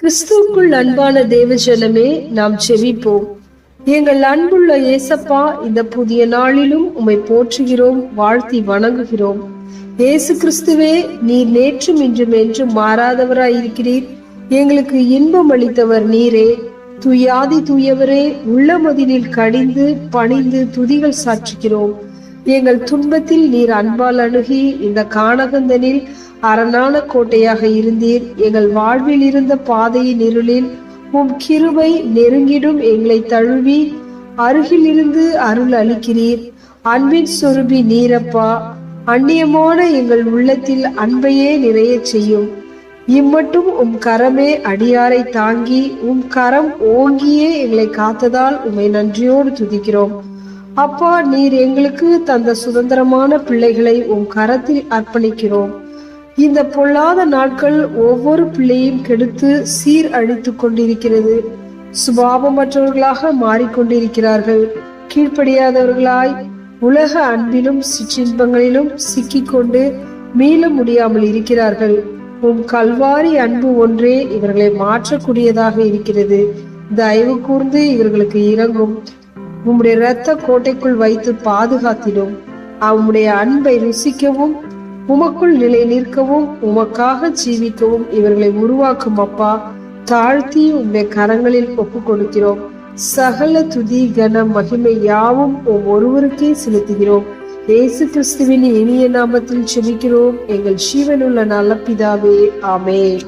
கிறிஸ்துவுக்குள் அன்பான தேவஜனமே, நாம் செவிப்போம். எங்கள் அன்புள்ள ஏசப்பா, இந்த புதிய நாளிலும் உம்மை போற்றுகிறோம், வாழ்த்தி வணங்குகிறோம். இயேசு கிறிஸ்துவே, நீர் நேற்றும் இன்றும் என்றும் மாறாதவராய் இருக்கிறீர். எங்களுக்கு இன்பம் அளித்தவர் நீரே. துயாதி தூயவரே, உள்ளமதினில் கடிந்து பணிந்து துதிகள் சாற்றுகிறோம். எங்கள் துன்பத்தில் நீர் அன்பால் அணுகி இந்த கானகந்தனில் அரணான கோட்டையாக இருந்தீர். எங்கள் வாழ்வில் இருந்த பாதையின் இருளில் உம் கிருபை நெருங்கிடும் எங்களை தழுவி அருகில் இருந்து அருள் அளிக்கிறீர். அன்பின் சொருபி நீரப்பா, அந்நியமான எங்கள் உள்ளத்தில் அன்பையே நிறைய செய்யும். இம்மட்டும் உம் கரமே அடியாரை தாங்கி உம் கரம் ஓங்கியே எங்களை காத்ததால் உம்மை நன்றியோடு துதிக்கிறோம். அப்பா, நீர் எங்களுக்கு தந்த சுதந்திரமான பிள்ளைகளை உம் கரத்தில் அர்ப்பணிக்கிறோம். இந்த பொல்லாத நாட்கள் ஒவ்வொரு பிள்ளையும் கெடுத்து சீர் அழித்து கொண்டிருக்கிறது. சுபாவமற்றவர்களாக மாறிக்கொண்டிருக்கிறார்கள். கீழ்ப்படியாதவர்களாய் உலக அன்பிலும் சிற்றின்பங்களிலும் சிக்கிக்கொண்டு மீள முடியாமல் இருக்கிறார்கள். உம் கல்வாரி அன்பு ஒன்றே இவர்களை மாற்றக்கூடியதாக இருக்கிறது. தயவு கூர்ந்து இவர்களுக்கு இறங்கும். உம்முடைய இரத்த கோட்டைக்குள் வைத்து பாதுகாத்திடும். அவனுடைய அன்பை ருசிக்கவும் உமக்குள் நிலை நிற்கவும் உமக்காக ஜீவிக்கவும் இவர்களை உருவாக்கும் அப்பா. தாழ்த்தி உம்முடைய கரங்களில் ஒப்பு கொடுக்கிறோம். சகல துதி கன மகிமை யாவும் ஒருவருக்கே செலுத்துகிறோம். இயேசு கிறிஸ்துவின் இனிய நாமத்தில் செபிக்கிறோம் எங்கள் ஜீவனுள்ள நல்ல பிதாவே, ஆமென்.